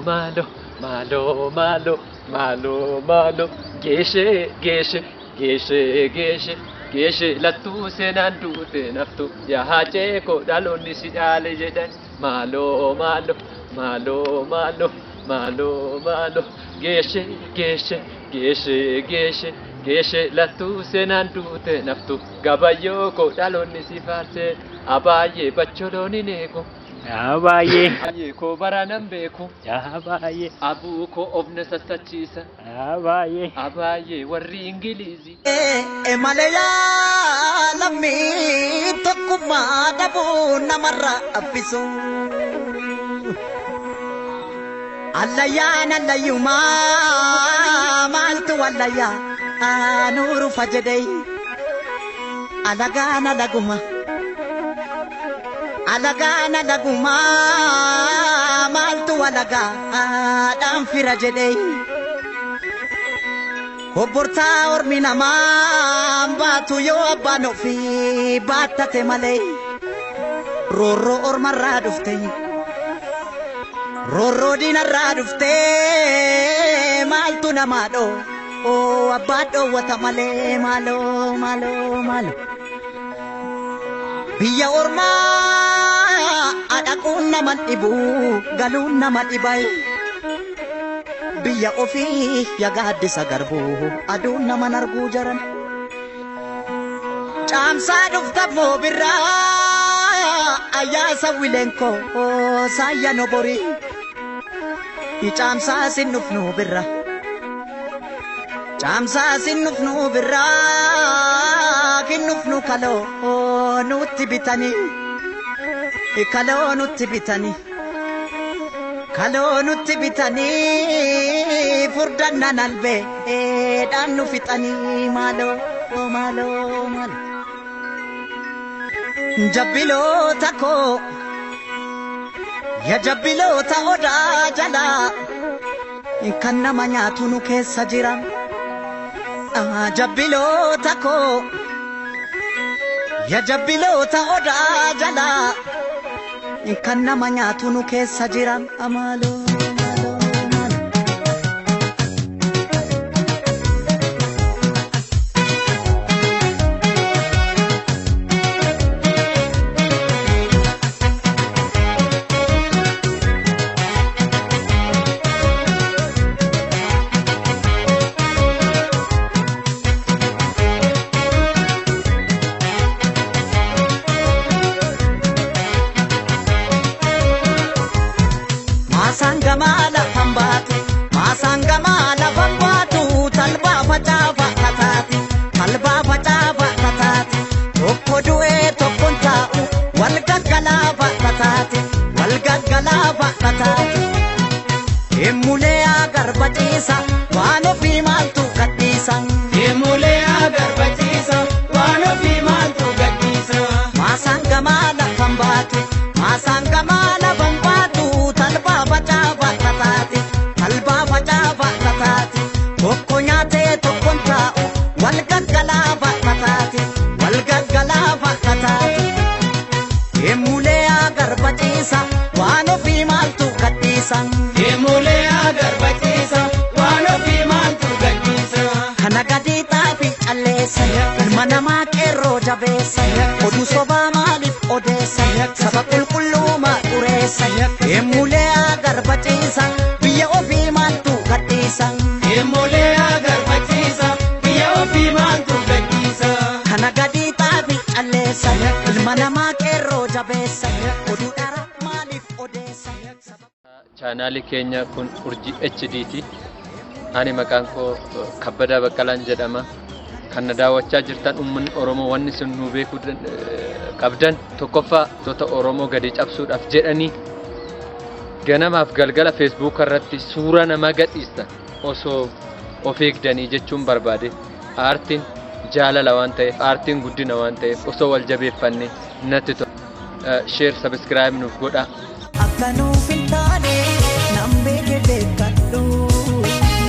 Malo, malo, malo, malo, malo, geshe, geshe, geshe, geshe, geshe, lattu seenaan duute naftu, yaa haacee koo dhaloonni si dhaale jedhan, malo, malo, malo, malo, malo, malo, geshe, geshe, geshe, geshe, geshe, lattu seenaan duute naftu, gabayyoo koo dhaloonni si faarse, abaayyee bacholooni neeku. Abaye. Abaye ko baranan beku. Abaye. Abu ko obna sassachisa. Abaye. Abaye warri Ingilizi. Malaya lammi tokkumma dabu namarra affisu. Allayaan allayyuma maaltu allayya nuru fajadai. Alagaan alaguma. Alagana laguma maltu alaga adam fira jedhei Obborta ormi nama baatu yoo abbaan ofii baattate malee Rorro ormarraa dhufte Rorro diinarraa dhufte maaltu namaa dhoo abbaa dhoowwata malee maaloo maaloo maaloo Biyya ormaa adhaquun nama dhibu galuun nama dhibai Biyya ofii yagaaddisa garbuu aduun nama narguu jaran Caamsaa dhuftamoo birraa ayyaasa wileenkoo saayya nobori Caamsaa sin dhufnuu birra Caamsaa sin dhufnuu birraa kinnufnu kaloo nutti bitanii kaloo nutti bitanii kaloo nutti bitanii furdannan albee dhaan nu fixanii maaloo maaloo maaloo jabbiloota koo ya jabbiloota odaa jalaa kan nama nyaatu nu keessa jiran jabbiloota koo Ya jabbiloota odaa jalaa kan nama nyaatu nu keessa jiran amaaloo. Masangamala pambatu, masangamala pambatu, talba pachava tatati, talba pachava tatati, tokkodue tokkontau, walgagalava tatati, walgagalava tatati. Emulea garbachisa, wano pimaltu katisa. Emulea garbachisa, wano pimaltu katisa. Masangamala pambatu, masangamala pambatu. Talba pachava tatati, talba pachava tatati. Tokko nyaate tokkon taa'u, wal gaggalava tatati, wal gaggalava tatati. Emulee agarbachiisa, waan ofii maaltu gadhiisa. Emulee agarbachiisa, waan ofii maaltu gadhiisa. Kana gadi xaafi calleessa, ilma namaa qeerroo jabeessa. Oduu sobaa maaliif odeessa, saba qulqulluuma dureessa. Emulee agarbachiisa, biyya ofii maaltu gadhiisa. Emulee agarbachiisa, biyya ofii maaltu gadhiisa. Kana gadi xaafi calleessa, ilma namaa qeerroo jabeessa. Oduu dhara maaliif odeessa. Chaanaalii keenya kun Urjii HD'ti. Ani maqaan koo Kabbadaa Baqqalaan jedhama. Kan na daawwachaa jirtan uummanni Oromoo wanni isin nu beekuu qabdan tokkoffaa toota Oromoo gadi cabsuudhaaf jedhanii ganamaaf galgala Facebook irratti suura nama gadhiistan osoo of eegdanii jechuun barbaade. Aartiin jaalala waan ta'eef, aartiin guddina waan ta'eef osoo wal jabeeffannee natti tola. Share, subscribe nuuf godhaa.